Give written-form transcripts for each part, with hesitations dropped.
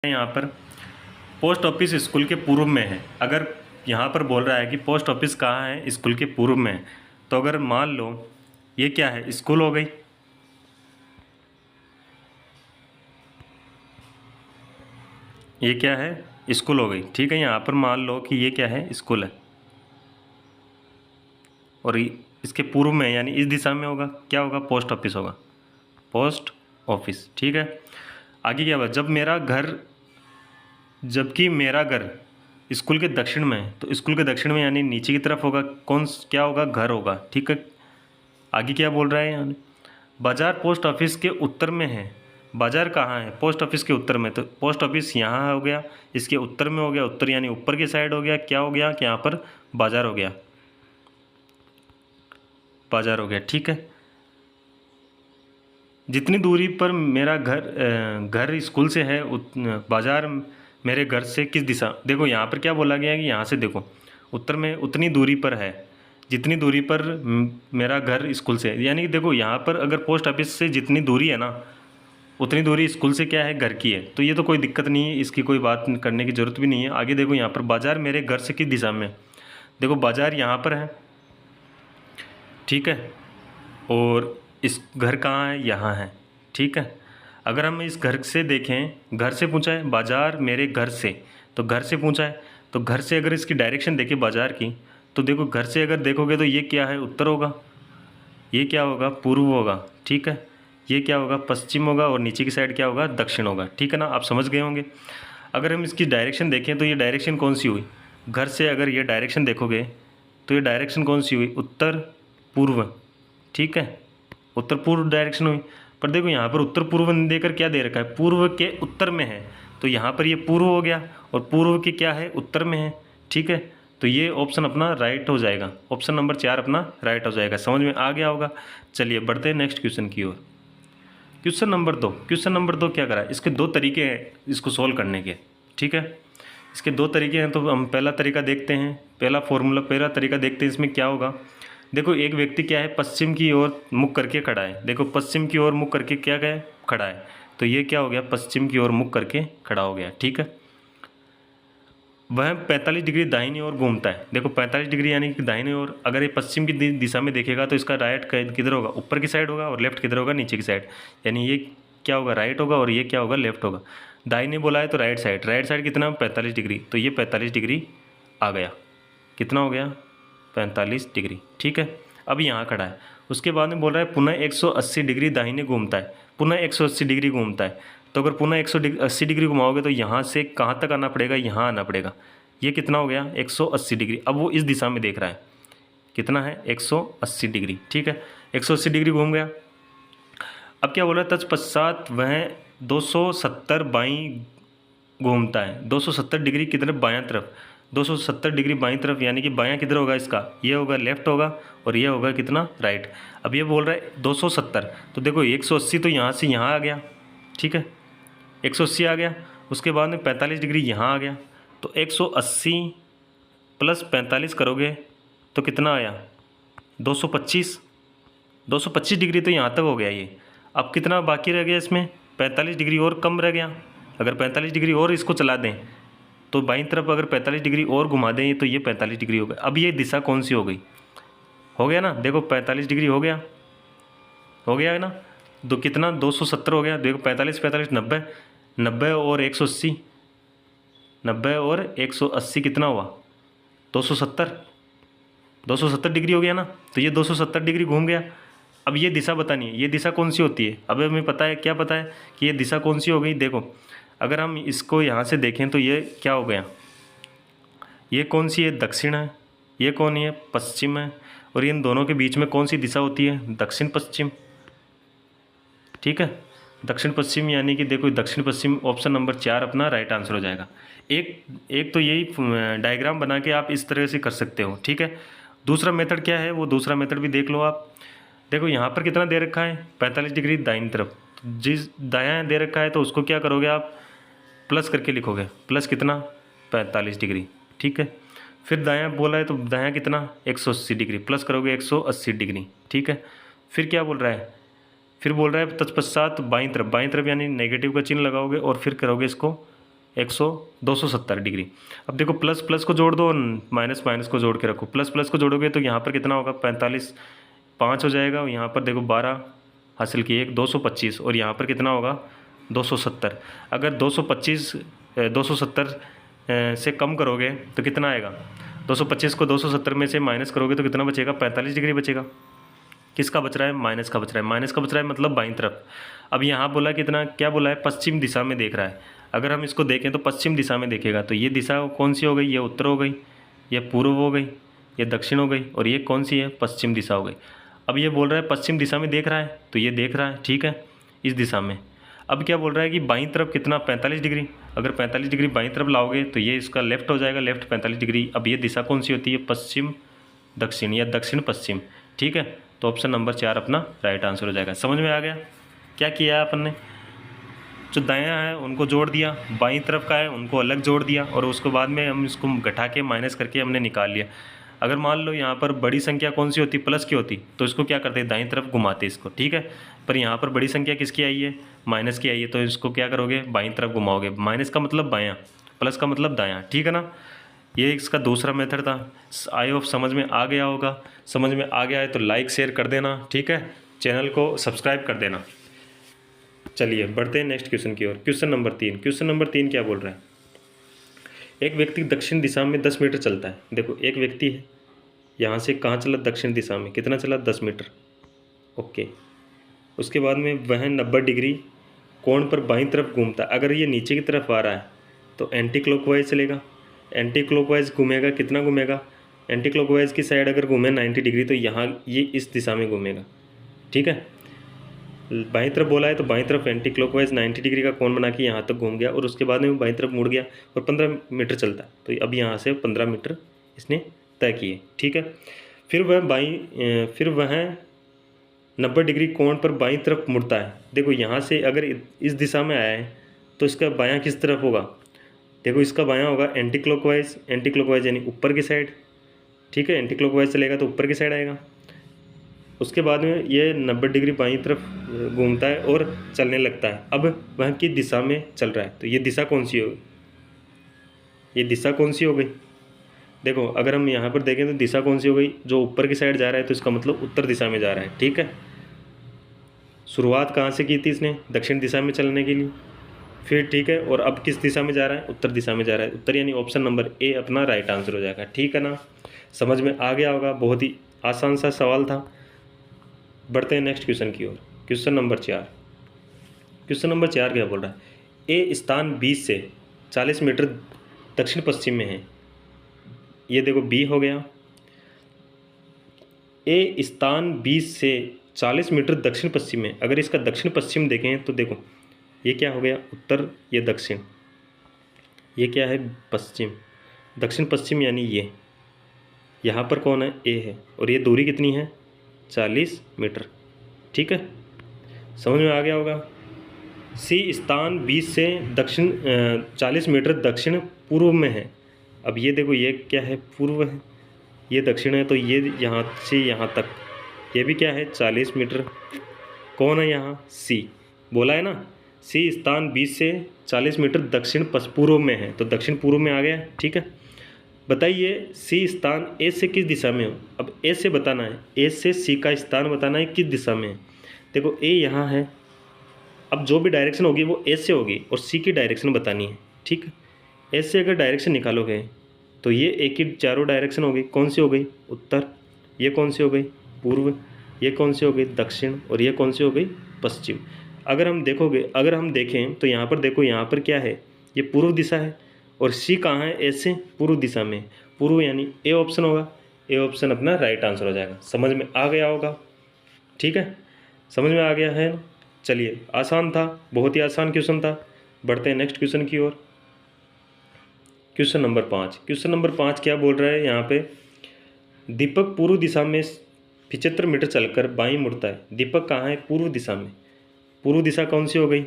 यहाँ पर post office school के पूर्व में है। अगर यहाँ पर बोल रहा है कि पोस्ट ऑफिस कहाँ है, स्कूल के पूर्व में है, तो अगर मान लो ये क्या है, स्कूल हो गई। ये क्या है, स्कूल हो गई। ठीक है, यहाँ पर मान लो कि ये क्या है, स्कूल है, और इसके पूर्व में यानी इस दिशा में होगा, क्या होगा, पोस्ट ऑफिस होगा, पोस्ट ऑफिस। ठीक है, आगे क्या होगा, जबकि मेरा घर स्कूल के दक्षिण में है, तो स्कूल के दक्षिण में यानी नीचे की तरफ होगा, क्या होगा, घर होगा। ठीक है, आगे क्या बोल रहा है यहाँ, बाजार पोस्ट ऑफिस के उत्तर में है। बाजार कहाँ है, पोस्ट ऑफिस के उत्तर में, तो पोस्ट ऑफिस यहाँ हो गया, इसके उत्तर में हो गया, उत्तर यानी ऊपर की साइड हो गया, क्या हो गया कि यहाँ पर बाजार हो गया, बाजार हो गया। ठीक है, जितनी दूरी पर मेरा घर स्कूल से है, बाजार मेरे घर से किस दिशा, देखो यहाँ पर क्या बोला गया है कि यहाँ से देखो उत्तर में उतनी दूरी पर है, जितनी दूरी पर मेरा घर स्कूल से है। यानी कि देखो यहाँ पर अगर पोस्ट ऑफिस से जितनी दूरी है ना, उतनी दूरी स्कूल से क्या है, घर की है, तो ये तो कोई दिक्कत नहीं है, इसकी कोई बात करने की ज़रूरत भी नहीं है। आगे देखो यहाँ पर बाज़ार मेरे घर से किस दिशा में, देखो बाज़ार यहाँ पर है। ठीक है, और इस घर कहाँ है, यहाँ है। ठीक है, अगर हम इस घर से देखें, घर से पूछा है, बाज़ार मेरे घर से, तो घर से पूछा है, तो घर से अगर इसकी डायरेक्शन देखें बाज़ार की, तो देखो घर से अगर देखोगे तो ये क्या है, उत्तर होगा, ये क्या होगा, पूर्व होगा। ठीक है, ये क्या होगा, पश्चिम होगा, और नीचे की साइड क्या होगा, दक्षिण होगा। ठीक है ना, आप समझ गए होंगे। अगर हम इसकी डायरेक्शन देखें तो ये डायरेक्शन कौन सी हुई, घर से अगर ये डायरेक्शन देखोगे तो ये डायरेक्शन कौन सी हुई, उत्तर पूर्व। ठीक है, उत्तर पूर्व डायरेक्शन हुई। पर देखो यहाँ पर उत्तर पूर्व देकर क्या दे रखा है, पूर्व के उत्तर में है, तो यहाँ पर ये पूर्व हो गया, और पूर्व के क्या है, उत्तर में है। ठीक है, तो ये ऑप्शन अपना राइट हो जाएगा, ऑप्शन नंबर 4 अपना राइट हो जाएगा। समझ में आ गया होगा। चलिए बढ़ते हैं नेक्स्ट क्वेश्चन की ओर। क्वेश्चन नंबर 2, क्वेश्चन नंबर 2 क्या करा है, इसके 2 तरीके हैं इसको सोल्व करने के। ठीक है, इसके 2 तरीके हैं, तो हम पहला तरीका देखते हैं, पहला तरीका देखते हैं। इसमें क्या होगा, देखो एक व्यक्ति क्या है, पश्चिम की ओर मुख करके खड़ा है। देखो पश्चिम की ओर मुख करके क्या गया, खड़ा है, तो ये क्या हो गया, पश्चिम की ओर मुख करके खड़ा हो गया। ठीक है, वह 45 डिग्री दाहिनी ओर घूमता है। देखो 45 डिग्री यानी कि दाहिनी ओर, अगर ये पश्चिम की दिशा में देखेगा तो इसका राइट किधर होगा, ऊपर की साइड होगा, और लेफ्ट किधर होगा, नीचे की साइड। यानी ये क्या होगा, राइट होगा, और ये क्या होगा, लेफ्ट होगा। दाहिने बोला है तो राइट साइड कितना, 45 डिग्री, तो ये 45 डिग्री आ गया। कितना हो गया, 45 डिग्री। ठीक है, अब यहाँ खड़ा है, उसके बाद में बोल रहा है पुनः 180 डिग्री दाहिने घूमता है, पुनः 180 डिग्री घूमता है। तो अगर पुनः 180 डिग्री घुमाओगे तो यहाँ से कहाँ तक आना पड़ेगा, यहाँ आना पड़ेगा। ये कितना हो गया, 180 डिग्री। अब वो इस दिशा में देख रहा है, कितना है, 180 डिग्री। ठीक है, 180 डिग्री घूम गया। अब क्या बोल रहा है, तत्पश्चात वह 270 बाईं घूमता है। 270 डिग्री किधर, बायां तरफ। 270 डिग्री बाईं तरफ, यानी कि बायां किधर होगा इसका, ये होगा, लेफ्ट होगा, और ये होगा कितना, राइट। अब ये बोल रहा है 270, तो देखो 180 तो यहाँ से यहाँ आ गया। ठीक है, 180 आ गया, उसके बाद में 45 डिग्री यहाँ आ गया, तो 180 प्लस 45 करोगे तो कितना आया, 225। 225 डिग्री तो यहाँ तक हो गया ये। अब कितना बाकी रह गया इसमें, 45 डिग्री और कम रह गया। अगर 45 डिग्री और इसको चला दें तो बाईं तरफ अगर 45 डिग्री और घुमा दें तो ये 45 डिग्री हो गया। अब ये दिशा कौन सी हो गई, हो गया ना, देखो 45 डिग्री हो गया, हो गया है ना, दो कितना, 270 हो गया। देखो 45 90, 90 और 180, 90 और 180 कितना हुआ, 270। 270 डिग्री हो गया ना, तो ये 270 डिग्री घूम गया। अब ये दिशा बतानी है, ये दिशा कौन सी होती है। अब हमें पता है, क्या पता है कि ये दिशा कौन सी हो गई। देखो अगर हम इसको यहाँ से देखें तो ये क्या हो गया, ये कौन सी है, दक्षिण है, ये कौन है, पश्चिम है, और इन दोनों के बीच में कौन सी दिशा होती है, दक्षिण पश्चिम। ठीक है, दक्षिण पश्चिम, यानी कि देखो दक्षिण पश्चिम, ऑप्शन नंबर 4 अपना राइट आंसर हो जाएगा। एक तो यही डायग्राम बना के आप इस तरह से कर सकते हो। ठीक है, दूसरा मेथड क्या है, वो दूसरा मेथड भी देख लो आप। देखो यहाँ पर कितना दे रखा है, 45 डिग्री दाईं तरफ, जिस दायां दे रखा है तो उसको क्या करोगे आप, प्लस करके लिखोगे, प्लस कितना, 45 डिग्री। ठीक है, फिर दायां बोला है तो दायां कितना, 180 डिग्री, प्लस करोगे 180 डिग्री। ठीक है, फिर क्या बोल रहा है, फिर बोल रहा है तत्पश्चात बाईं तरफ यानी नेगेटिव का चिन्ह लगाओगे और फिर करोगे इसको 270 डिग्री। अब देखो प्लस प्लस को जोड़ दो और माइनस माइनस को जोड़ के रखो। प्लस प्लस को जोड़ोगे तो यहाँ पर कितना होगा 45, 5 हो जाएगा। और यहाँ पर देखो 12 हासिल किए 225 और यहाँ पर कितना होगा 270। अगर 270 से कम करोगे तो कितना आएगा, 225 को 270 में से माइनस करोगे तो कितना बचेगा 45 डिग्री बचेगा। किसका बच रहा है, माइनस का बच रहा है। माइनस का बच रहा है मतलब बाईं तरफ। अब यहाँ बोला कितना, क्या बोला है, पश्चिम दिशा में देख रहा है। अगर हम इसको देखें तो पश्चिम दिशा में देखेगा तो ये दिशा कौन सी हो गई, ये उत्तर हो गई, ये पूर्व हो गई, ये दक्षिण हो गई और ये कौन सी है, पश्चिम दिशा हो गई। अब ये बोल रहा है पश्चिम दिशा में देख रहा है तो ये देख रहा है, ठीक है, इस दिशा में। अब क्या बोल रहा है कि बाईं तरफ कितना 45 डिग्री। अगर 45 डिग्री बाईं तरफ लाओगे तो ये इसका लेफ्ट हो जाएगा, लेफ्ट 45 डिग्री। अब ये दिशा कौन सी होती है, पश्चिम दक्षिण या दक्षिण पश्चिम, ठीक है। तो ऑप्शन नंबर 4 अपना राइट आंसर हो जाएगा। समझ में आ गया क्या किया है अपन ने, जो दायां है उनको जोड़ दिया, बाईं तरफ का है उनको अलग जोड़ दिया और उसके बाद में हम इसको घटा के माइनस करके हमने निकाल लिया। अगर मान लो यहाँ पर बड़ी संख्या कौन सी होती, प्लस की होती, तो इसको क्या करते, दाईं तरफ घुमाते इसको, ठीक है। पर यहाँ पर बड़ी संख्या किसकी आई है, माइनस की आई है, तो इसको क्या करोगे, बाईं तरफ घुमाओगे। माइनस का मतलब बायां, प्लस का मतलब दायां, ठीक है ना। ये इसका दूसरा मेथड था। आई होप समझ में आ गया होगा। समझ में आ गया है तो लाइक शेयर कर देना, ठीक है। चैनल को सब्सक्राइब कर देना। चलिए बढ़ते हैं नेक्स्ट क्वेश्चन की ओर। Question number 3। क्वेश्चन नंबर 3 क्या बोल रहा है, एक व्यक्ति दक्षिण दिशा में 10 मीटर चलता है। देखो एक व्यक्ति है, यहाँ से कहाँ चला, दक्षिण दिशा में, कितना चला, 10 मीटर, ओके। उसके बाद में वह 90 डिग्री कोण पर बाईं तरफ घूमता है। अगर ये नीचे की तरफ आ रहा है तो एंटी क्लॉकवाइज चलेगा, एंटी क्लॉकवाइज घूमेगा, कितना घूमेगा, एंटी क्लॉकवाइज की साइड अगर घूमे 90 डिग्री तो यहाँ ये इस दिशा में घूमेगा, ठीक है। बाईं तरफ बोला है तो बाईं तरफ एंटी क्लॉकवाइज 90 डिग्री का कोण बना के यहाँ तक घूम गया और उसके बाद में बाईं तरफ मुड़ गया और 15 मीटर चलता है। तो अब यहाँ से 15 मीटर इसने तय किए, ठीक है। फिर वह 90 डिग्री कोण पर बाईं तरफ मुड़ता है। देखो यहाँ से अगर इस दिशा में आया है तो इसका बायां किस तरफ होगा, देखो इसका बायां होगा एंटी क्लॉकवाइज यानी ऊपर की साइड, ठीक है। एंटी क्लॉकवाइज चलेगा तो ऊपर की साइड आएगा। उसके बाद में ये 90 डिग्री बाईं तरफ घूमता है और चलने लगता है। अब वह किस दिशा में चल रहा है, तो ये दिशा कौन सी होगी, ये दिशा कौन सी हो गई। देखो अगर हम यहाँ पर देखें तो दिशा कौन सी हो गई, जो ऊपर की साइड जा रहा है तो इसका मतलब उत्तर दिशा में जा रहा है, ठीक है। शुरुआत कहाँ से की थी इसने, दक्षिण दिशा में चलने के लिए, फिर ठीक है। और अब किस दिशा में जा रहा है, उत्तर दिशा में जा रहा है। उत्तर यानी ऑप्शन नंबर ए अपना राइट आंसर हो जाएगा, ठीक है ना। समझ में आ गया होगा, बहुत ही आसान सा सवाल था। बढ़ते हैं नेक्स्ट क्वेश्चन की ओर। Question number 4। क्वेश्चन नंबर 4 क्या बोल रहा है, ए स्थान 20 से 40 मीटर दक्षिण पश्चिम में है। ये देखो बी हो गया, ए स्थान 20 से 40 मीटर दक्षिण पश्चिम में। अगर इसका दक्षिण पश्चिम देखें तो देखो ये क्या हो गया, उत्तर, ये दक्षिण, ये क्या है, पश्चिम। दक्षिण पश्चिम यानी ये, यहाँ पर कौन है, ए है, और ये दूरी कितनी है, 40 मीटर, ठीक है। समझ में आ गया होगा। सी स्थान 20 से 40 मीटर दक्षिण पूर्व में है। अब ये देखो ये क्या है, पूर्व है, ये दक्षिण है, तो ये यहाँ से यहाँ तक ये भी क्या है, 40 मीटर। कौन है यहाँ, सी बोला है ना। सी स्थान 20 से 40 मीटर दक्षिण पूर्व में है, तो दक्षिण पूर्व में आ गया, ठीक है। बताइए सी स्थान ए से किस दिशा में हो। अब ए से बताना है, ए से सी का स्थान बताना है किस दिशा में है। देखो ए यहाँ है, अब जो भी डायरेक्शन होगी वो ए से होगी और सी की डायरेक्शन बतानी है, ठीक है। ए से अगर डायरेक्शन निकालोगे तो ये ए की चारों डायरेक्शन होगी, कौन सी हो गई, उत्तर, ये कौन सी हो गई, पूर्व, ये कौन सी हो गई, दक्षिण, और ये कौन सी हो गई, पश्चिम। अगर हम देखें तो यहाँ पर देखो, यहाँ पर क्या है, ये पूर्व दिशा है और सी कहाँ है, ए से पूर्व दिशा में, पूर्व यानी ए ऑप्शन होगा। ए ऑप्शन अपना राइट आंसर हो जाएगा। समझ में आ गया होगा, ठीक है, समझ में आ गया है। चलिए आसान था, बहुत ही आसान क्वेश्चन था। बढ़ते हैं नेक्स्ट क्वेश्चन की ओर। Question number 5। क्वेश्चन नंबर 5 क्या बोल रहा है यहाँ पे, दीपक पूर्व दिशा में 75 मीटर चलकर बाईं मुड़ता है। दीपक कहाँ है, पूर्व दिशा में। पूर्व दिशा कौन सी हो गई,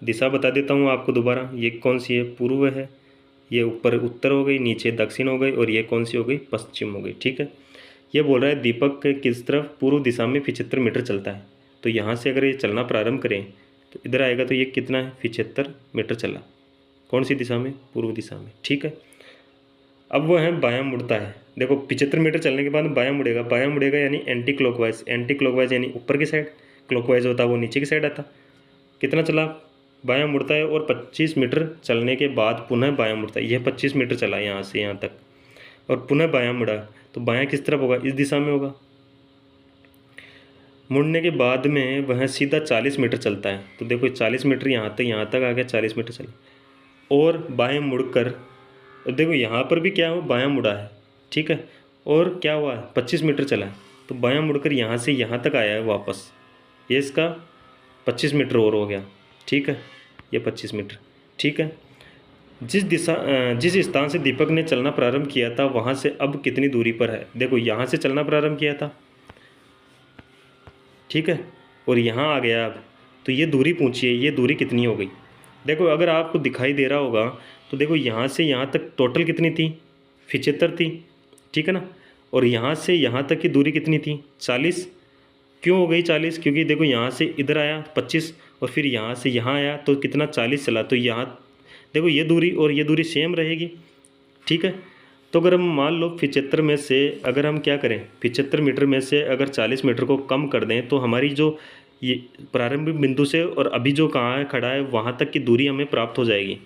दिशा बता देता हूँ आपको दोबारा, ये कौन सी है, पूर्व है, ये ऊपर उत्तर हो गई, नीचे दक्षिण हो गई, और ये कौन सी हो गई, पश्चिम हो गई, ठीक है। ये बोल रहा है दीपक किस तरफ, पूर्व दिशा में 75 मीटर चलता है। तो यहाँ से अगर ये चलना प्रारंभ करें तो इधर आएगा तो ये कितना है, 75 मीटर चला, कौन सी दिशा में? पूर्व दिशा में, ठीक है। अब वो है बायां मुड़ता है, देखो 75 मीटर चलने के बाद बायां मुड़ेगा, बायां मुड़ेगा यानी एंटी क्लॉकवाइज, एंटी क्लॉकवाइज यानी ऊपर की साइड, क्लॉकवाइज होता है वो नीचे की साइड आता। कितना चला? बायां मुड़ता है और 25 मीटर चलने के बाद पुनः बायां मुड़ता है। यह 25 मीटर चला यहाँ से यहाँ तक और पुनः बायां मुड़ा, तो बायां किस तरफ होगा? इस दिशा में होगा। मुड़ने के बाद में वह सीधा 40 मीटर चलता है, तो देखो 40 मीटर यहाँ तक आ गया, 40 मीटर चला और बाएं मुड़कर देखो यहाँ पर भी क्या हुआ? बायां मुड़ा है, ठीक है। और क्या हुआ? 25 मीटर चला है, तो बायां मुड़कर यहाँ से यहाँ तक आया है वापस, ये इसका 25 मीटर और हो गया, ठीक है। ये 25 मीटर, ठीक है। जिस स्थान से दीपक ने चलना प्रारंभ किया था वहाँ से अब कितनी दूरी पर है? देखो यहाँ से चलना प्रारंभ किया था, ठीक है, और यहाँ आ गया अब, तो ये दूरी पूछिए, ये दूरी कितनी हो गई? देखो अगर आपको दिखाई दे रहा होगा तो देखो यहाँ से यहाँ तक टोटल कितनी थी? 75 थी, ठीक है ना। और यहाँ से यहाँ तक की दूरी कितनी थी? 40। क्यों हो गई 40? क्योंकि देखो यहाँ से इधर आया 25 और फिर यहाँ से यहाँ आया तो कितना? 40 चला, तो यहाँ देखो ये दूरी और ये दूरी सेम रहेगी, ठीक है। तो अगर हम मान लो 75 में से अगर हम क्या करें, 75 मीटर में से अगर 40 मीटर को कम कर दें तो हमारी जो ये प्रारंभिक बिंदु से और अभी जो कहाँ है खड़ा है वहाँ तक की दूरी हमें प्राप्त हो जाएगी।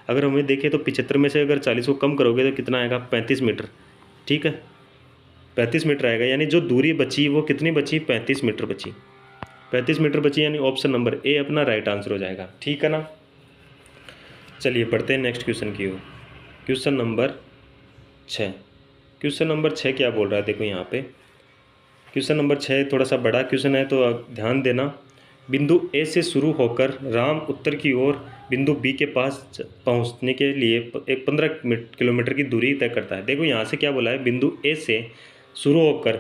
अगर हमें देखें तो 75 में से अगर 40 को कम करोगे तो कितना आएगा? 35 मीटर, ठीक है, 35 मीटर आएगा। यानी जो दूरी बची वो कितनी बची? 35 मीटर बची, 35 मीटर बची, यानी ऑप्शन नंबर ए अपना राइट आंसर हो जाएगा, ठीक है ना। चलिए बढ़ते हैं नेक्स्ट क्वेश्चन की ओर। क्वेश्चन नंबर 6, क्वेश्चन नंबर 6 क्या बोल रहा है? देखो यहाँ पे क्वेश्चन नंबर 6 थोड़ा सा बड़ा क्वेश्चन है, तो ध्यान देना। बिंदु ए से शुरू होकर राम उत्तर की ओर बिंदु बी के पास पहुँचने के लिए एक 15 किलोमीटर की दूरी तय करता है। देखो यहाँ से क्या बोला है? बिंदु ए से शुरू होकर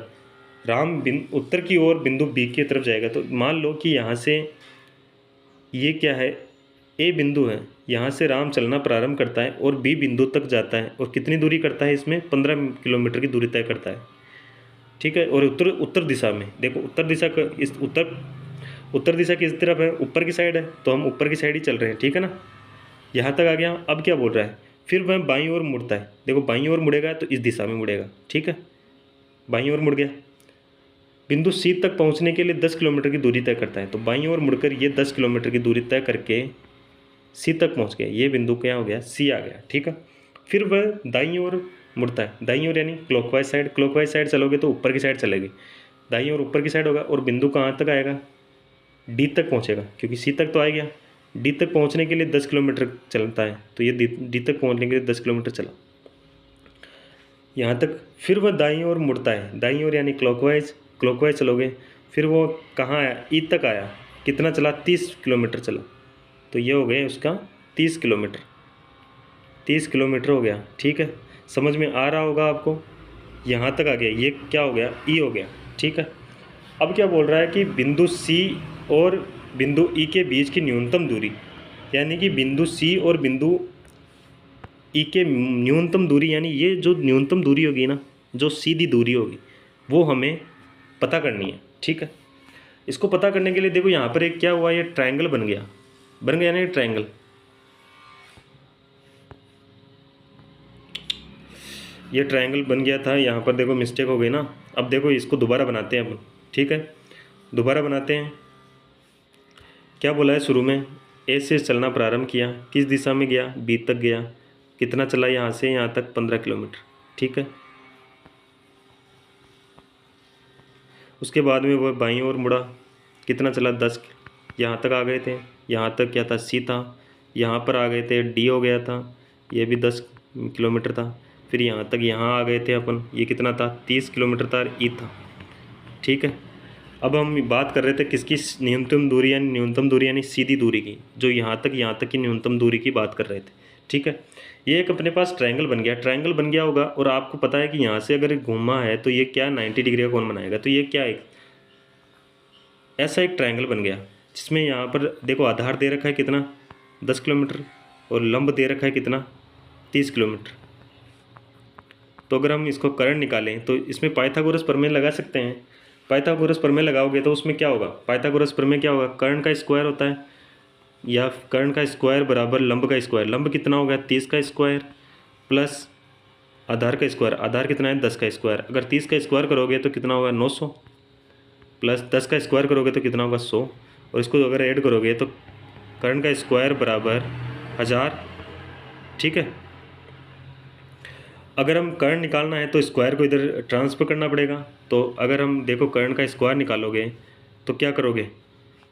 राम उत्तर की ओर बिंदु बी की तरफ जाएगा। तो मान लो कि यहाँ से ये क्या है? ए बिंदु है, यहाँ से राम चलना प्रारंभ करता है और बी बिंदु तक जाता है और कितनी दूरी करता है? इसमें 15 किलोमीटर की दूरी तय करता है, ठीक है। और उत्तर दिशा में देखो, उत्तर दिशा का इस उत्तर दिशा किस तरफ है? ऊपर की साइड है, तो हम ऊपर की साइड ही चल रहे हैं, ठीक है ना। यहाँ तक आ गया। अब क्या बोल रहा है? फिर वह बाईं ओर मुड़ता है, देखो बाईं ओर मुड़ेगा तो इस दिशा में मुड़ेगा, ठीक है, बाईं ओर मुड़ गया। बिंदु सी तक पहुँचने के लिए 10 किलोमीटर की दूरी तय करता है, तो बाईं ओर मुड़कर ये 10 किलोमीटर की दूरी तय करके सी तक पहुँच गया। ये बिंदु क्या हो गया? सी आ गया, ठीक है। फिर वह दाईं ओर मुड़ता है, दाईं ओर यानी क्लॉकवाइज साइड चलोगे तो ऊपर की साइड चलेगी, दाईं ओर ऊपर की साइड होगा और बिंदु कहाँ तक आएगा? डी तक पहुँचेगा, क्योंकि सी तक तो आ गया। डी तक पहुँचने के लिए 10 किलोमीटर चलता है, तो ये डी तक पहुँचने के लिए 10 किलोमीटर चला यहाँ तक। फिर वह दाईं ओर मुड़ता है, दाईं ओर यानी क्लॉकवाइज चलोगे, फिर वो कहाँ आया? ई तक आया। कितना चला? 30 किलोमीटर चला, तो ये हो गया उसका 30 किलोमीटर, 30 किलोमीटर हो गया, ठीक है। समझ में आ रहा होगा आपको? यहाँ तक आ गया, ये क्या हो गया? ई हो गया, ठीक है। अब क्या बोल रहा है कि बिंदु सी और बिंदु ई के बीच की न्यूनतम दूरी, यानी कि बिंदु सी और बिंदु ई के न्यूनतम दूरी, यानी ये जो न्यूनतम दूरी होगी ना, जो सीधी दूरी होगी, वो हमें पता करनी है, ठीक है। इसको पता करने के लिए देखो यहाँ पर एक क्या हुआ? ये ट्रायंगल बन गया ना, ये ट्रायंगल। ये ट्रायंगल बन गया था, यहाँ पर देखो मिस्टेक हो गई ना। अब देखो इसको दोबारा बनाते हैं अपन, ठीक है, दोबारा बनाते हैं। क्या बोला है शुरू में? ए से चलना प्रारंभ किया, किस दिशा में गया? बी तक गया। कितना चला? यहाँ से यहाँ तक 15 किलोमीटर, ठीक है। उसके बाद में वह बाईं ओर मुड़ा, कितना चला? 10। यहाँ तक आ गए थे, यहाँ तक क्या था? सी था। यहाँ पर आ गए थे, डी हो गया था, ये भी 10 किलोमीटर था। फिर यहाँ तक यहाँ आ गए थे अपन, ये कितना था? 30 किलोमीटर था, ई था, ठीक है। अब हम बात कर रहे थे किसकी? न्यूनतम दूरी यानी सीधी दूरी की, जो यहाँ तक की न्यूनतम दूरी की बात कर रहे थे, ठीक है। ये एक अपने पास ट्रायंगल बन गया होगा और आपको पता है कि यहाँ से अगर घूमा है तो ये क्या 90 डिग्री का कोण बनाएगा। तो ये क्या है? ऐसा एक ट्रायंगल बन गया जिसमें यहाँ पर देखो आधार दे रखा है कितना? 10 किलोमीटर और लंब दे रखा है कितना? 30 किलोमीटर। तो अगर हम इसको कर्ण निकालें तो इसमें पाइथागोरस प्रमेय लगा सकते हैं। पाइथागोरस प्रमेय लगाओगे तो उसमें क्या होगा? पाइथागोरस प्रमेय क्या होगा? कर्ण का स्क्वायर होता है या कर्ण का स्क्वायर बराबर लंब का स्क्वायर। लंब कितना हो गया 30 का स्क्वायर प्लस आधार का स्क्वायर। आधार कितना है 10 का स्क्वायर। अगर 30 का स्क्वायर करोगे तो कितना होगा 900 प्लस 10 का स्क्वायर करोगे तो कितना होगा 100, और इसको अगर ऐड करोगे तो कर्ण का स्क्वायर बराबर 1000। ठीक है, अगर हम कर्ण निकालना है तो स्क्वायर को इधर ट्रांसफर करना पड़ेगा। तो अगर हम देखो कर्ण का स्क्वायर निकालोगे तो क्या करोगे,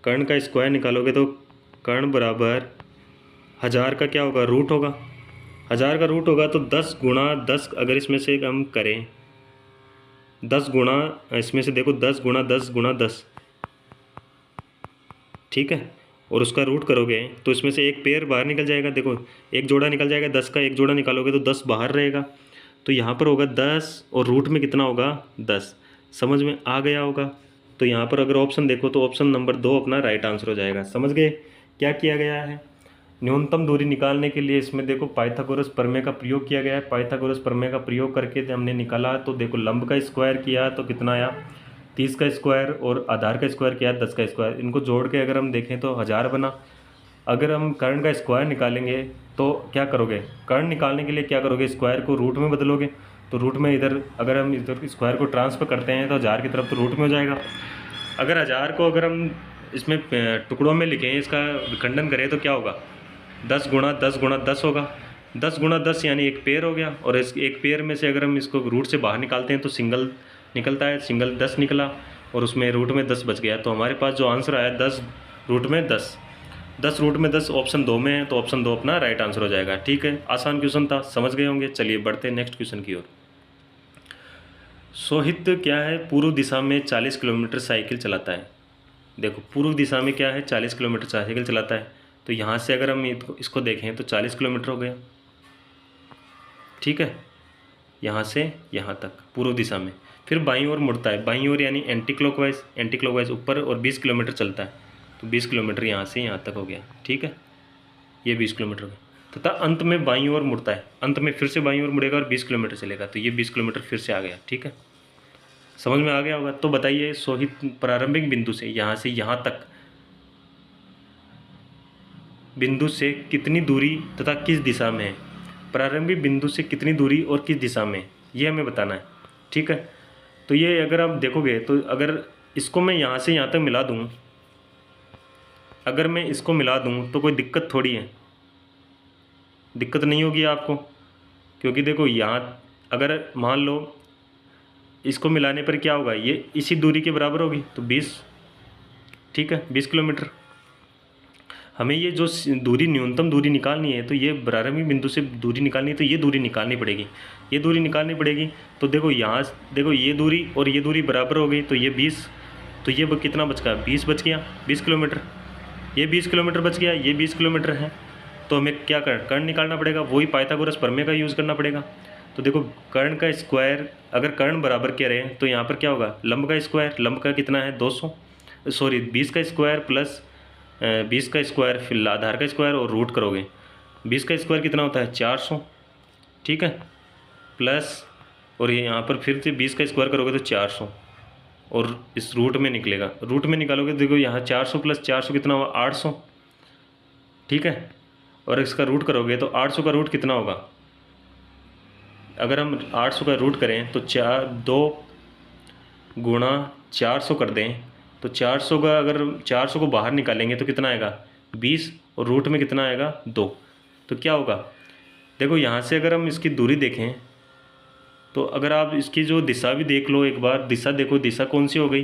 कर्ण का स्क्वायर निकालोगे तो कर्ण बराबर 1000 का क्या होगा रूट होगा। 1000 का रूट होगा तो 10 गुणा 10, अगर इसमें से हम करें 10 गुणा, इसमें से देखो 10 गुणा 10 गुणा 10, ठीक है, और उसका रूट करोगे तो इसमें से एक पेयर बाहर निकल जाएगा। देखो एक जोड़ा निकल जाएगा, 10 का एक जोड़ा निकालोगे तो 10 बाहर रहेगा, तो यहाँ पर होगा 10 और रूट में कितना होगा 10। समझ में आ गया होगा। तो यहाँ पर अगर ऑप्शन देखो तो ऑप्शन नंबर 2 अपना राइट आंसर हो जाएगा। समझ गए क्या किया गया है। न्यूनतम दूरी निकालने के लिए इसमें देखो पाइथागोरस प्रमेय का प्रयोग किया गया है। पाइथागोरस प्रमेय का प्रयोग करके हमने निकाला, तो देखो लंब का स्क्वायर किया तो कितना आया 30 का स्क्वायर, और आधार का स्क्वायर किया 10 का स्क्वायर। इनको जोड़ के अगर हम देखें तो 1000 बना। अगर हम कर्ण का स्क्वायर निकालेंगे तो क्या करोगे, कर्ण निकालने के लिए क्या करोगे, स्क्वायर को रूट में बदलोगे। तो रूट में इधर अगर हम इधर स्क्वायर को ट्रांसफर करते हैं तो 1000 की तरफ तो रूट में हो जाएगा। अगर 1000 को अगर हम इसमें टुकड़ों में लिखें, इसका विखंडन करें तो क्या होगा 10 गुणा 10 गुणा 10 होगा। 10 गुणा 10 यानी एक पेयर हो गया, और इस एक पेयर में से अगर हम इसको रूट से बाहर निकालते हैं तो सिंगल निकलता है। सिंगल 10 निकला और उसमें रूट में 10 बच गया। तो हमारे पास जो आंसर आया 10 रूट में 10, 10 रूट में 10 ऑप्शन 2 में है, तो ऑप्शन 2 अपना राइट आंसर हो जाएगा। ठीक है, आसान क्वेश्चन था, समझ गए होंगे। चलिए बढ़ते हैं नेक्स्ट क्वेश्चन की ओर। सोहित क्या है पूर्व दिशा में 40 किलोमीटर साइकिल चलाता है। देखो पूर्व दिशा में क्या है 40 किलोमीटर साइकिल चलाता है। तो यहाँ से अगर हम इसको देखें तो 40 किलोमीटर हो गया। ठीक है, यहाँ से यहाँ तक पूर्व दिशा में। फिर बाईं ओर मुड़ता है, बाईं ओर यानी एंटी क्लॉकवाइज, एंटी क्लॉकवाइज ऊपर, और 20 किलोमीटर चलता है। तो 20 किलोमीटर यहाँ से यहाँ तक हो गया। ठीक है, ये 20 किलोमीटर हो गया। तथा अंत में बाईं ओर मुड़ता है, अंत में फिर से बाईं ओर मुड़ेगा और 20 किलोमीटर चलेगा। तो ये 20 किलोमीटर फिर से आ गया। ठीक है, समझ में आ गया होगा। तो बताइए सोहित प्रारंभिक बिंदु से यहाँ तक बिंदु से कितनी दूरी तथा किस दिशा में है। प्रारंभिक बिंदु से कितनी दूरी और किस दिशा में, ये हमें बताना है। ठीक है, तो ये अगर आप देखोगे तो अगर इसको मैं यहाँ से यहाँ तक मिला दूँ, अगर मैं इसको मिला दूँ तो कोई दिक्कत थोड़ी है, दिक्कत नहीं होगी आपको। क्योंकि देखो यहाँ अगर मान लो इसको मिलाने पर क्या होगा, ये इसी दूरी के बराबर होगी, तो 20। ठीक है, 20 किलोमीटर। हमें ये जो दूरी न्यूनतम दूरी निकालनी है, तो ये प्रारंभिक बिंदु से दूरी निकालनी है, तो ये दूरी निकालनी पड़ेगी, ये दूरी निकालनी पड़ेगी। तो देखो यहाँ देखो ये दूरी और ये दूरी बराबर हो गई, तो ये 20, तो ये कितना बच गया 20 बच गया, 20 किलोमीटर। ये 20 किलोमीटर बच गया, ये 20 किलोमीटर है। तो हमें क्या कर्ण निकालना पड़ेगा, वही पाइथागोरस प्रमेय का यूज़ करना पड़ेगा। तो देखो कर्ण का स्क्वायर, अगर कर्ण बराबर क्या रहे तो यहाँ पर क्या होगा लंब का स्क्वायर, लंब का कितना है 200, सॉरी 20 का स्क्वायर प्लस 20 का स्क्वायर, फिर आधार का स्क्वायर और रूट करोगे। 20 का स्क्वायर कितना होता है 400। ठीक है, प्लस और ये यहाँ पर फिर से 20 का स्क्वायर करोगे तो 400, और इस रूट में निकलेगा, रूट में निकालोगे देखो यहाँ 400 प्लस 400 कितना होगा 800। ठीक है, और इसका रूट करोगे तो 800 का रूट कितना होगा, अगर हम 800 का रूट करें तो 2 गुणा 400 कर दें, तो 400 का अगर 400 को बाहर निकालेंगे तो कितना आएगा 20, और रूट में कितना आएगा 2। तो क्या होगा, देखो यहाँ से अगर हम इसकी दूरी देखें तो अगर आप इसकी जो दिशा भी देख लो एक बार, दिशा देखो, दिशा कौन सी हो गई।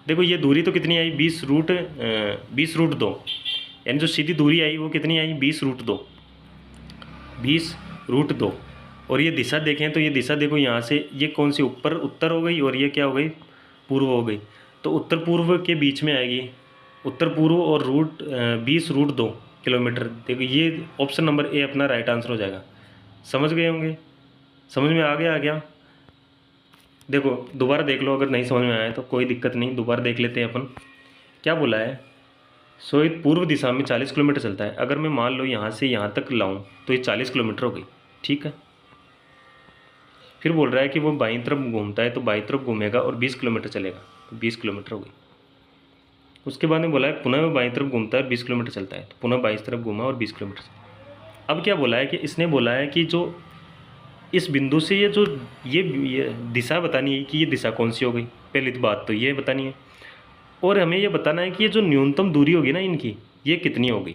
देखो ये दूरी तो कितनी आई 20 रूट 2, यानी जो सीधी दूरी आई वो कितनी आई 20 रूट 2, 20 रूट 2। और ये दिशा देखें तो ये दिशा देखो यहाँ से ये कौन सी ऊपर उत्तर हो गई, और ये क्या हो गई पूर्व हो गई। तो उत्तर पूर्व के बीच में आएगी, उत्तर पूर्व और 20 रूट 2 किलोमीटर। देखो ये ऑप्शन नंबर ए अपना राइट आंसर हो जाएगा। समझ गए होंगे, समझ में आ गया। देखो दोबारा देख लो, अगर नहीं समझ में आया तो कोई दिक्कत नहीं, दोबारा देख लेते हैं अपन। क्या बोला है, सोहित पूर्व दिशा में 40 किलोमीटर चलता है। अगर मैं मान लो यहाँ से यहाँ तक लाऊं तो ये 40 किलोमीटर हो गई। ठीक है, फिर बोल रहा है कि वो बाईं तरफ घूमता है, तो बाईं तरफ घूमेगा और 20 किलोमीटर चलेगा, तो 20 किलोमीटर हो गई। उसके बाद में बोला है पुनः वह बाईं तरफ घूमता है और 20 किलोमीटर चलता है, तो पुनः बाईं तरफ घूमा और 20 किलोमीटर चला। अब क्या बोला है कि इसने बोला है कि जो इस बिंदु से ये दिशा बतानी है कि ये दिशा कौन सी हो गई, पहली तो बात तो ये बतानी है, और हमें ये बताना है कि ये जो न्यूनतम दूरी होगी ना इनकी, ये कितनी होगी,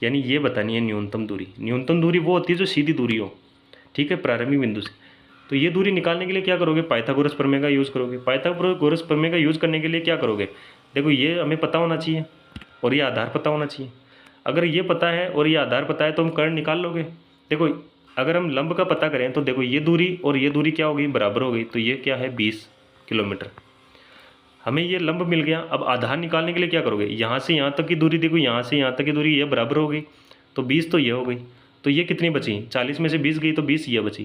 यानी ये बतानी है न्यूनतम दूरी। न्यूनतम दूरी वो होती है जो सीधी दूरी हो, ठीक है, प्रारंभिक बिंदु से। तो ये दूरी निकालने के लिए क्या करोगे, पाइथागोरस प्रमेय का यूज़ करोगे। पाइथागोरस प्रमेय का यूज़ करने के लिए क्या करोगे, देखो ये हमें पता होना चाहिए और ये आधार पता होना चाहिए। अगर ये पता है और ये आधार पता है तो हम कर्ण निकाल लोगे। देखो अगर हम लंब का पता करें तो देखो ये दूरी और ये दूरी क्या होगी, बराबर हो गई, तो ये क्या है 20 किलोमीटर। हमें ये लंब मिल गया। अब आधार निकालने के लिए क्या करोगे, यहाँ से यहाँ तक की दूरी, देखो यहाँ से यहाँ तक की दूरी ये बराबर हो गई, तो 20 तो ये हो गई, तो ये कितनी बची, 40 में से 20 गई तो 20 ये बची।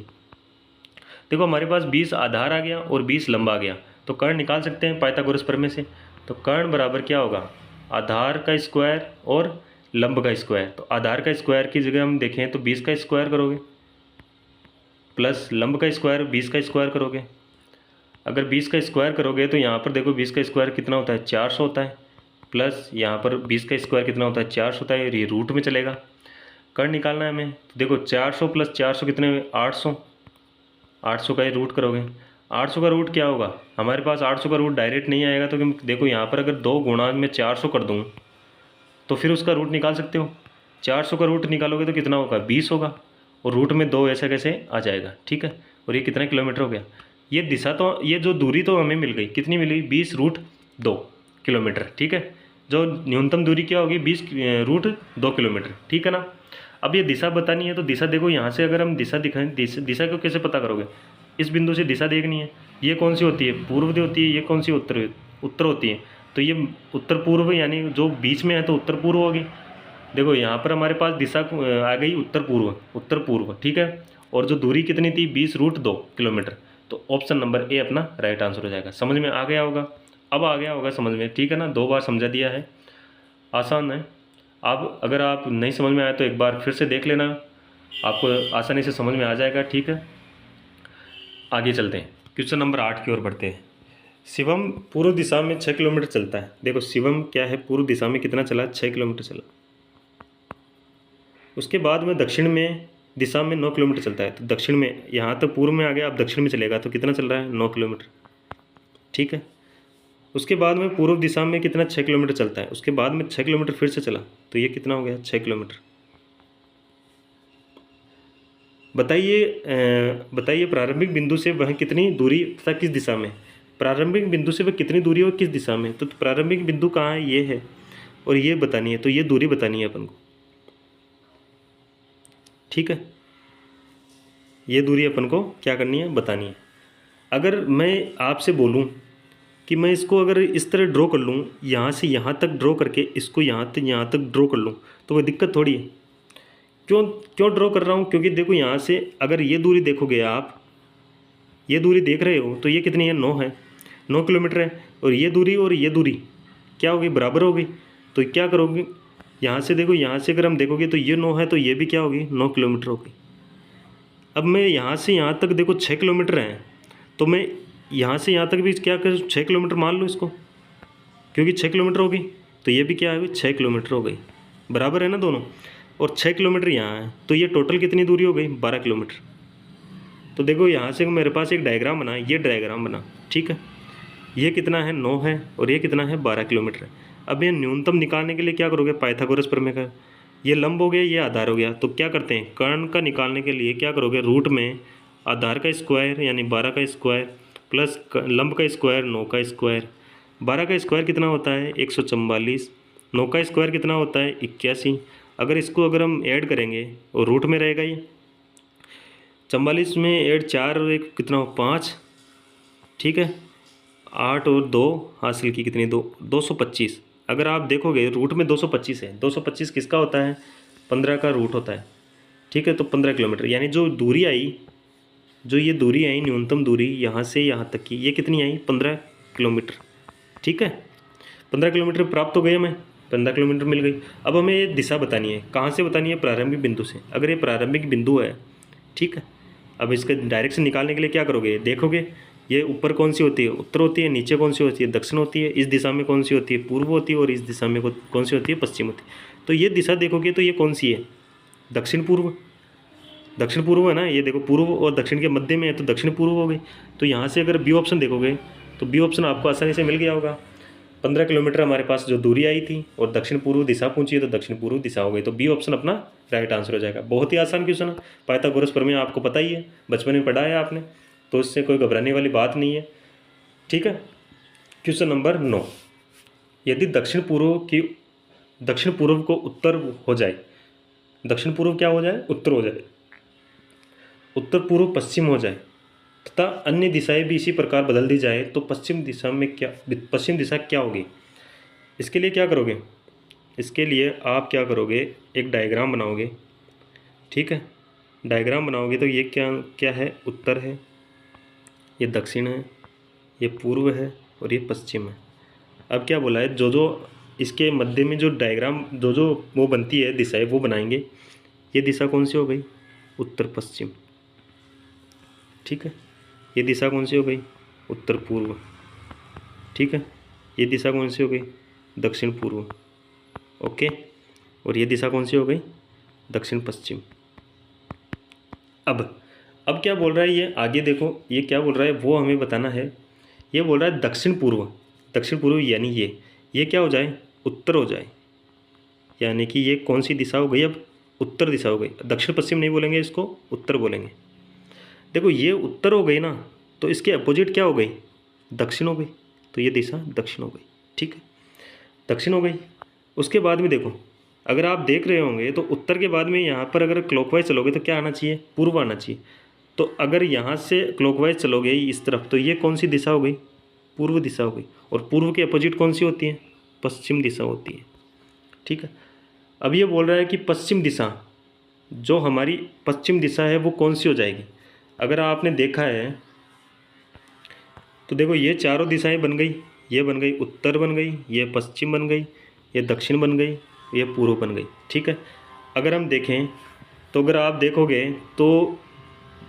देखो हमारे पास 20 आधार आ गया और 20 लंबा आ गया, तो कर्ण निकाल सकते हैं पाइथागोरस प्रमेय से। तो कर्ण बराबर क्या होगा, आधार का स्क्वायर और लंब का स्क्वायर। तो आधार का स्क्वायर की जगह हम देखें तो 20 का स्क्वायर करोगे, प्लस लंब का स्क्वायर 20 का स्क्वायर करोगे। अगर 20 का स्क्वायर करोगे तो यहाँ पर देखो 20 का स्क्वायर कितना होता है, 400 होता है, प्लस यहाँ पर 20 का स्क्वायर कितना होता है, 400 होता है, और ये रूट में चलेगा। कर्ण निकालना है हमें, तो देखो 400 प्लस 400 कितने हुए, 800। 800 का ही रूट करोगे। 800 का रूट क्या होगा, हमारे पास 800 का रूट डायरेक्ट नहीं आएगा, तो देखो यहाँ पर अगर 2 गुणा में 400 कर दूँ तो फिर उसका रूट निकाल सकते हो। 400 का रूट निकालोगे तो कितना होगा, 20 होगा, और रूट में 2 ऐसा कैसे आ जाएगा, ठीक है। और ये कितना किलोमीटर हो गया, ये दिशा तो, ये जो दूरी तो हमें मिल गई, कितनी मिली, 20 रूट 2 किलोमीटर, ठीक है। जो न्यूनतम दूरी क्या होगी, 20 रूट 2 किलोमीटर, ठीक है ना। अब ये दिशा बतानी है, तो दिशा देखो यहाँ से अगर हम दिशा दिखाएं, दिशा को कैसे पता करोगे, इस बिंदु से दिशा देखनी है, ये कौन सी होती है, पूर्व होती है, ये कौन सी उत्तर होती है, तो ये उत्तर पूर्व, यानी जो बीच में है तो उत्तर पूर्व होगी। देखो यहाँ पर हमारे पास दिशा आ गई उत्तर पूर्व, ठीक है। और जो दूरी कितनी थी, 20 रूट 2 किलोमीटर, तो ऑप्शन नंबर ए अपना राइट आंसर हो जाएगा। समझ में आ गया होगा, अब आ गया होगा समझ में, ठीक है ना। 2 बार समझा दिया है, आसान है। अब अगर आप नहीं समझ में आए तो एक बार फिर से देख लेना, आपको आसानी से समझ में आ जाएगा, ठीक है। आगे चलते हैं, क्वेश्चन नंबर 8 की ओर बढ़ते हैं। शिवम पूर्व दिशा में 6 किलोमीटर चलता है। देखो शिवम क्या है, पूर्व दिशा में कितना चला, 6 किलोमीटर चला। उसके बाद में दक्षिण में दिशा में 9 किलोमीटर चलता है। तो दक्षिण में, यहाँ तक पूर्व में आ गया, अब दक्षिण में चलेगा तो कितना चल रहा है, 9 किलोमीटर, ठीक है। उसके बाद में पूर्व दिशा में कितना, 6 किलोमीटर चलता है। उसके बाद में 6 किलोमीटर फिर से चला, तो ये कितना हो गया, 6 किलोमीटर। बताइए प्रारंभिक बिंदु से वह कितनी दूरी तथा किस दिशा में, प्रारंभिक बिंदु से वह कितनी दूरी और किस दिशा में। तो प्रारंभिक बिंदु कहाँ है, ये है, और ये बतानी है, तो ये दूरी बतानी है अपन को, ठीक है। ये दूरी अपन को क्या करनी है, बतानी है। अगर मैं आपसे बोलूं कि मैं इसको अगर इस तरह ड्रॉ कर लूं, यहाँ से यहाँ तक ड्रॉ करके इसको यहाँ तक ड्रॉ कर लूं, तो कोई दिक्कत थोड़ी है। क्यों ड्रॉ कर रहा हूँ, क्योंकि देखो यहाँ से अगर ये दूरी देखोगे आप, ये दूरी देख रहे हो, तो ये कितनी है, 9 है, 9 किलोमीटर है। और ये दूरी क्या होगी, बराबर होगी। तो क्या करोगे, यहाँ से देखो, यहाँ से अगर हम देखोगे तो ये 9 है, तो ये भी क्या होगी, 9 किलोमीटर होगी। अब मैं यहाँ से यहाँ तक देखो 6 किलोमीटर है, तो मैं यहाँ से यहाँ तक भी क्या करूँ, 6 किलोमीटर मान लूँ इसको, क्योंकि 6 किलोमीटर होगी, तो ये भी क्या है, 6 किलोमीटर हो गई, बराबर है ना दोनों। और 6 किलोमीटर यहाँ है, तो ये टोटल कितनी दूरी हो गई, 12 किलोमीटर। तो देखो यहाँ से मेरे पास एक डायग्राम बना, ये डायग्राम बना, ठीक है। ये कितना है, 9 है, और ये कितना है, 12 किलोमीटर है। अब ये न्यूनतम निकालने के लिए क्या करोगे, पाइथागोरस प्रमेय का, ये लंब हो गया, ये आधार हो गया, तो क्या करते हैं, कर्ण का निकालने के लिए क्या करोगे, रूट में आधार का स्क्वायर यानी 12 का स्क्वायर प्लस लंब का स्क्वायर 9 का स्क्वायर। 12 का स्क्वायर कितना होता है, 144। 9 का स्क्वायर कितना होता है, 81। अगर हम ऐड करेंगे और रूट में रहेगा ये 44 में ऐड 4 और 1 कितना हो, 5, ठीक है। 8 और 2 हासिल की कितनी, 225। अगर आप देखोगे रूट में 225 है, 225 किसका होता है, 15 का रूट होता है, ठीक है। तो 15 किलोमीटर, यानी जो दूरी आई, जो ये दूरी आई न्यूनतम दूरी यहाँ से यहाँ तक की, ये कितनी आई, 15 किलोमीटर, ठीक है। 15 किलोमीटर प्राप्त हो गए हमें, 15 किलोमीटर मिल गई। अब हमें ये दिशा बतानी है, कहाँ से बतानी है, प्रारंभिक बिंदु से। अगर ये प्रारंभिक बिंदु है, ठीक है, अब इसका डायरेक्शन निकालने के लिए क्या करोगे, देखोगे ये ऊपर कौन सी होती है, उत्तर होती है, नीचे कौन सी होती है, दक्षिण होती है, इस दिशा में कौन सी होती है, पूर्व होती है, और इस दिशा में कौन सी होती है, पश्चिम होती है। तो ये दिशा देखोगे तो ये कौन सी है, दक्षिण पूर्व, दक्षिण पूर्व है ना। ये देखो पूर्व और दक्षिण के मध्य में है तो दक्षिण पूर्व हो गई। तो यहाँ से अगर बी ऑप्शन देखोगे तो बी ऑप्शन आपको आसानी से मिल गया होगा। 15 किलोमीटर हमारे पास जो दूरी आई थी और दक्षिण पूर्व दिशा पहुंची है तो दक्षिण पूर्व दिशा हो गई। तो बी ऑप्शन अपना राइट आंसर हो जाएगा। बहुत ही आसान क्वेश्चन है, पाइथागोरस प्रमेय आपको पता ही है, बचपन में पढ़ा है आपने, तो इससे कोई घबराने वाली बात नहीं है। ठीक है। क्वेश्चन नंबर 9, यदि दक्षिण पूर्व को उत्तर हो जाए, दक्षिण पूर्व क्या हो जाए, उत्तर हो जाए, उत्तर पूर्व पश्चिम हो जाए तथा अन्य दिशाएं भी इसी प्रकार बदल दी जाए तो पश्चिम दिशा क्या होगी। इसके लिए क्या करोगे, इसके लिए आप क्या करोगे, एक डायग्राम बनाओगे। ठीक है, डायग्राम बनाओगे तो ये क्या क्या है, उत्तर है, ये दक्षिण है, ये पूर्व है और ये पश्चिम है। अब क्या बोला है, जो जो इसके मध्य में जो डायग्राम जो वो बनती है दिशाएं वो बनाएंगे। ये दिशा कौन सी हो गई, उत्तर पश्चिम। ठीक है, ये दिशा कौन सी हो गई, उत्तर पूर्व। ठीक है, ये दिशा कौन सी हो गई, दक्षिण पूर्व। ओके, और ये दिशा कौन सी हो गई, दक्षिण पश्चिम। अब क्या बोल रहा है ये, आगे देखो ये क्या बोल रहा है वो हमें बताना है। ये बोल रहा है दक्षिण पूर्व, दक्षिण पूर्व यानी ये क्या हो जाए, उत्तर हो जाए। यानी कि ये कौन सी दिशा हो गई, अब उत्तर दिशा हो गई। दक्षिण पश्चिम नहीं बोलेंगे, इसको उत्तर बोलेंगे। देखो ये उत्तर हो गई ना, तो इसके अपोजिट क्या हो गई, दक्षिण हो गई। तो ये दिशा दक्षिण हो गई। ठीक है, दक्षिण हो गई। उसके बाद में देखो, अगर आप देख रहे होंगे तो उत्तर के बाद में यहाँ पर अगर क्लॉकवाइज चलोगे तो क्या आना चाहिए, पूर्व आना चाहिए। तो अगर यहाँ से क्लॉकवाइज चलोगे इस तरफ तो ये कौन सी दिशा हो गई, पूर्व दिशा हो गई। और पूर्व के अपोजिट कौन सी होती है, पश्चिम दिशा होती है। ठीक है, अब ये बोल रहा है कि पश्चिम दिशा, जो हमारी पश्चिम दिशा है वो कौन सी हो जाएगी। अगर आपने देखा है तो देखो ये चारों दिशाएं बन गई, ये बन गई उत्तर बन गई, ये पश्चिम बन गई, ये दक्षिण बन गई, ये पूर्व बन गई। ठीक है, अगर हम देखें तो अगर आप देखोगे तो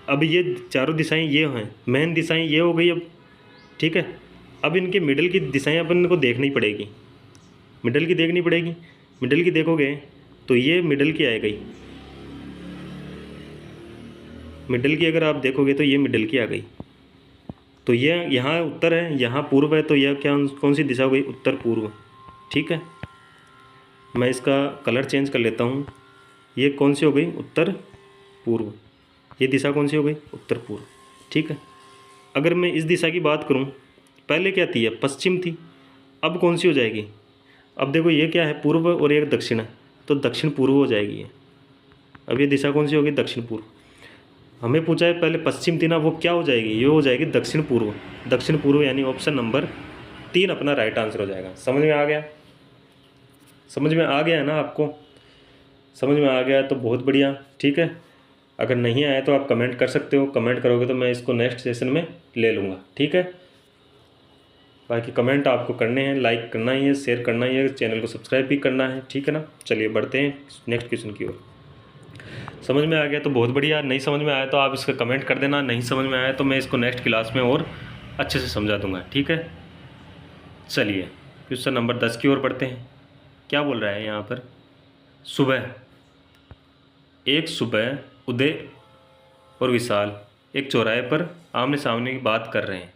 अब ये चारों दिशाएं ये हैं, मेन दिशाएं ये हो गई अब। ठीक है, अब इनके मिडल की दिशाएं अपन को देखनी पड़ेगी, मिडल की देखनी पड़ेगी। मिडल की देखोगे तो ये मिडल की आ गई, मिडल की अगर आप देखोगे तो ये मिडल की आ गई। तो ये यहाँ उत्तर है, यहाँ पूर्व है, तो यह क्या कौन सी दिशा हो गई, उत्तर पूर्व। ठीक है, मैं इसका कलर चेंज कर लेता हूँ। ये कौन सी हो गई, उत्तर पूर्व। ये दिशा कौन सी हो गई, उत्तर पूर्व। ठीक है, अगर मैं इस दिशा की बात करूँ, पहले क्या थी, पश्चिम थी, अब कौन सी हो जाएगी। अब देखो ये क्या है, पूर्व और एक दक्षिण है, तो दक्षिण पूर्व हो जाएगी ये। अब ये दिशा कौन सी होगी, दक्षिण पूर्व। हमें पूछा है पहले पश्चिम थी ना, वो क्या हो जाएगी, ये हो जाएगी दक्षिण पूर्व। दक्षिण पूर्व यानी ऑप्शन नंबर 3 अपना राइट आंसर हो जाएगा। समझ में आ गया, समझ में आ गया है ना आपको, समझ में आ गया तो बहुत बढ़िया। ठीक है, अगर नहीं आया तो आप कमेंट कर सकते हो, कमेंट करोगे तो मैं इसको नेक्स्ट सेशन में ले लूँगा। ठीक है, बाकी कमेंट आपको करने हैं, लाइक करना ही है, शेयर करना ही है, चैनल को सब्सक्राइब भी करना है। ठीक है ना, चलिए बढ़ते हैं नेक्स्ट क्वेश्चन की ओर। समझ में आ गया तो बहुत बढ़िया, नहीं समझ में आया तो आप इसका कमेंट कर देना, नहीं समझ में आया तो मैं इसको नेक्स्ट क्लास में और अच्छे से समझा दूंगा। ठीक है, चलिए क्वेश्चन नंबर 10 की ओर बढ़ते हैं। क्या बोल रहा है यहाँ पर, सुबह उदय और विशाल एक चौराहे पर आमने सामने की बात कर रहे हैं।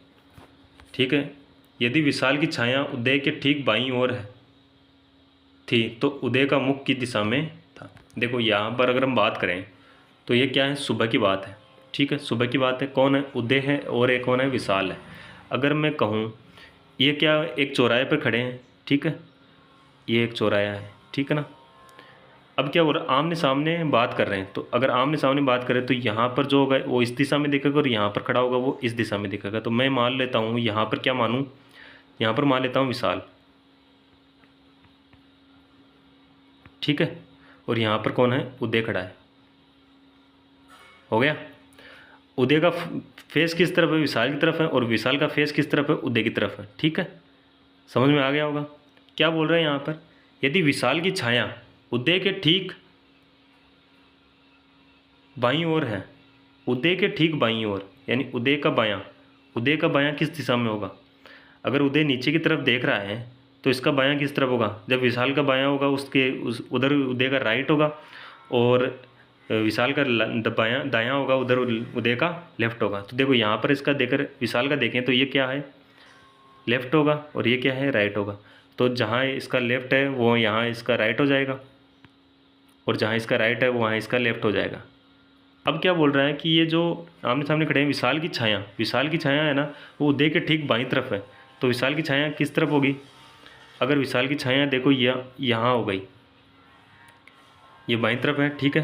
ठीक है, यदि विशाल की छाया उदय के ठीक बाईं ओर थी तो उदय का मुख की दिशा में था। देखो यहाँ पर अगर हम बात करें तो ये क्या है, सुबह की बात है। ठीक है, सुबह की बात है, कौन है, उदय है और एक कौन है, विशाल है। अगर मैं कहूँ ये क्या, एक चौराहे पर खड़े हैं। ठीक है, ये एक चौराहा है। ठीक है ना, अब क्या हो रहा है, आमने सामने बात कर रहे हैं। तो अगर आमने सामने बात करें तो यहाँ पर जो होगा वो इस दिशा में दिखेगा और यहाँ पर खड़ा होगा वो इस दिशा में दिखेगा। तो मैं मान लेता हूँ यहाँ पर, क्या मानूँ, यहाँ पर मान लेता हूँ विशाल। ठीक है, और यहाँ पर कौन है, उदय खड़ा है। हो गया, उदय का फेस किस तरफ है, विशाल की तरफ है, और विशाल का फेस किस तरफ है, उदय की तरफ है। ठीक है, समझ में आ गया होगा। क्या बोल रहे हैं यहाँ पर, यदि विशाल की छाया उदय के ठीक बाईं ओर है, उदय के ठीक बाईं ओर यानी उदय का बायां उदय का बायां किस दिशा में होगा? अगर उदय नीचे की तरफ देख रहा है तो इसका बायां किस तरफ होगा? जब विशाल का बायां होगा उसके उधर उदय का राइट होगा, और विशाल का बायां दायां होगा, उधर उदय का लेफ्ट होगा। तो देखो यहाँ पर इसका देकर विशाल का देखें तो ये क्या है? लेफ्ट होगा, और ये क्या है? राइट होगा। तो जहाँ इसका लेफ्ट है वो यहाँ इसका राइट हो जाएगा, और जहाँ इसका राइट है वहाँ इसका लेफ्ट हो जाएगा। अब क्या बोल रहा है कि ये जो आमने सामने खड़े हैं, विशाल की छाया है ना, वो उदय के ठीक बाईं तरफ है। तो विशाल की छाया किस तरफ होगी? अगर विशाल की छाया देखो यहाँ हो गई, ये बाईं तरफ है, ठीक है।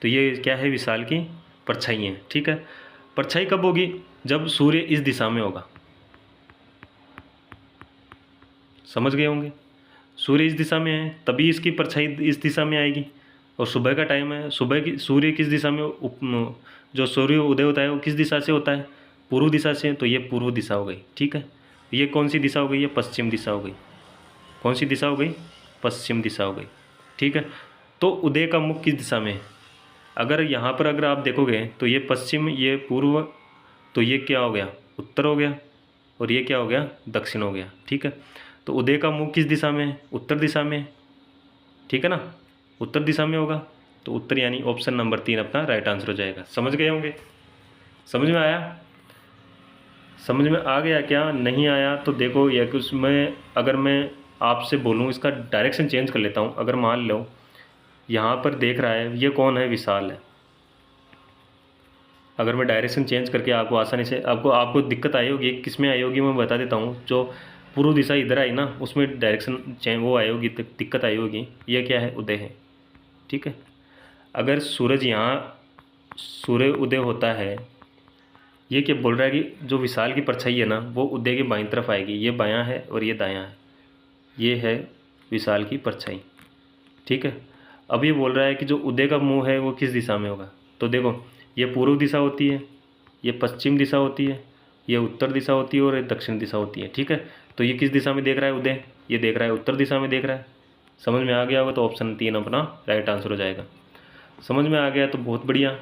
तो ये क्या है? विशाल की परछाई है, ठीक है। परछाई कब होगी? जब सूर्य इस दिशा में होगा। समझ गए होंगे, सूर्य इस दिशा में है तभी इसकी परछाई इस दिशा में आएगी। और सुबह का टाइम है, सुबह की सूर्य किस दिशा में जो सूर्य उदय होता है वो किस दिशा से होता है? पूर्व दिशा से। तो ये पूर्व दिशा हो गई, ठीक है। ये कौन सी दिशा हो गई? ये पश्चिम दिशा हो गई। कौन सी दिशा हो गई? पश्चिम दिशा हो गई, ठीक है। तो उदय का मुख किस दिशा में है? अगर यहाँ पर अगर आप देखोगे तो ये पश्चिम, ये पूर्व, तो ये क्या हो गया? उत्तर हो गया, और ये क्या हो गया? दक्षिण हो गया, ठीक है। तो उदय का मुख किस दिशा में है? उत्तर दिशा में है, ठीक है ना, उत्तर दिशा में होगा। तो उत्तर यानी ऑप्शन नंबर 3 अपना राइट आंसर हो जाएगा। समझ गए होंगे? समझ में आया? समझ में आ गया क्या? नहीं आया तो देखो, या कि उसमें अगर मैं आपसे बोलूँ इसका डायरेक्शन चेंज कर लेता हूँ। अगर मान लो यहाँ पर देख रहा है, ये कौन है? विशाल है। अगर मैं डायरेक्शन चेंज करके आपको आसानी से, आपको दिक्कत आई होगी, किस में आई होगी मैं बता देता हूँ। जो पूर्व दिशा इधर आई ना, उसमें डायरेक्शन चेंज वो आई होगी, दिक्कत आई होगी। ये क्या है? उदय है, ठीक है। अगर सूरज यहाँ सूर्य उदय होता है, ये क्या बोल रहा है कि जो विशाल की परछाई है ना वो उदय के बाईं तरफ आएगी। ये बायां है और ये दायां है, ये है विशाल की परछाई, ठीक है। अब ये बोल रहा है कि जो उदय का मुंह है वो किस दिशा में होगा? तो देखो, ये पूर्व दिशा होती है, ये पश्चिम दिशा होती है, ये उत्तर दिशा होती है, और ये दक्षिण दिशा होती है, ठीक है। तो ये किस दिशा में देख रहा है उदय? ये देख रहा है उत्तर दिशा में देख रहा है। समझ में आ गया होगा तो ऑप्शन 3 अपना राइट आंसर हो जाएगा। समझ में आ गया तो बहुत बढ़िया,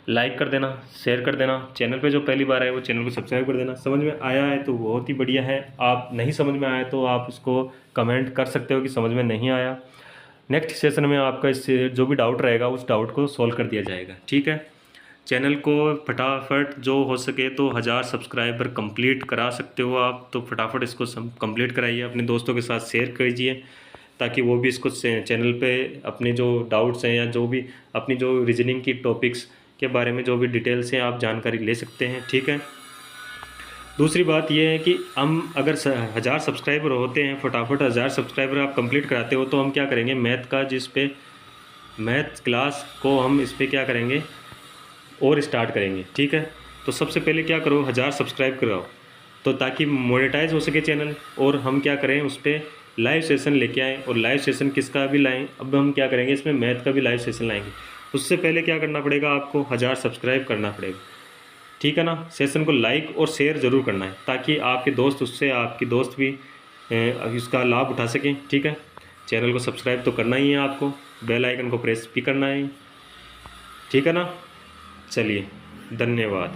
लाइक कर देना, शेयर कर देना। चैनल पे जो पहली बार आए वो चैनल को सब्सक्राइब कर देना। समझ में आया है तो बहुत ही बढ़िया है। आप नहीं समझ में आया तो आप उसको कमेंट कर सकते हो कि समझ में नहीं आया। नेक्स्ट सेशन में आपका इससे जो भी डाउट रहेगा उस डाउट को सॉल्व कर दिया जाएगा, ठीक है। चैनल को फटाफट जो हो सके तो 1000 सब्सक्राइबर कंप्लीट करा सकते हो आप, तो फटाफट इसको कंप्लीट कराइए, अपने दोस्तों के साथ शेयर कीजिए, ताकि वो भी इसको चैनल पे अपने जो डाउट्स हैं या जो भी अपनी जो रीजनिंग की टॉपिक्स के बारे में जो भी डिटेल्स हैं आप जानकारी ले सकते हैं, ठीक है। दूसरी बात यह है कि हम अगर 1000 सब्सक्राइबर होते हैं, फटाफट 1000 सब्सक्राइबर आप कंप्लीट कराते हो, तो हम क्या करेंगे, मैथ का जिस पे मैथ क्लास को हम इस पर क्या करेंगे और स्टार्ट करेंगे, ठीक है। तो सबसे पहले क्या करो, 1000 सब्सक्राइब कराओ, तो ताकि मोनेटाइज हो सके चैनल, और हम क्या करें उस पर लाइव सेशन लेके आएँ। और लाइव सेशन किसका भी लाएँ, अब हम क्या करेंगे इसमें मैथ का भी लाइव सेशन लाएंगे। उससे पहले क्या करना पड़ेगा, आपको 1000 सब्सक्राइब करना पड़ेगा, ठीक है ना। सेशन को लाइक और शेयर ज़रूर करना है, ताकि आपके दोस्त उससे आपकी दोस्त भी इसका लाभ उठा सकें, ठीक है। चैनल को सब्सक्राइब तो करना ही है आपको, बेल आइकन को प्रेस भी करना है, ठीक है ना। चलिए, धन्यवाद।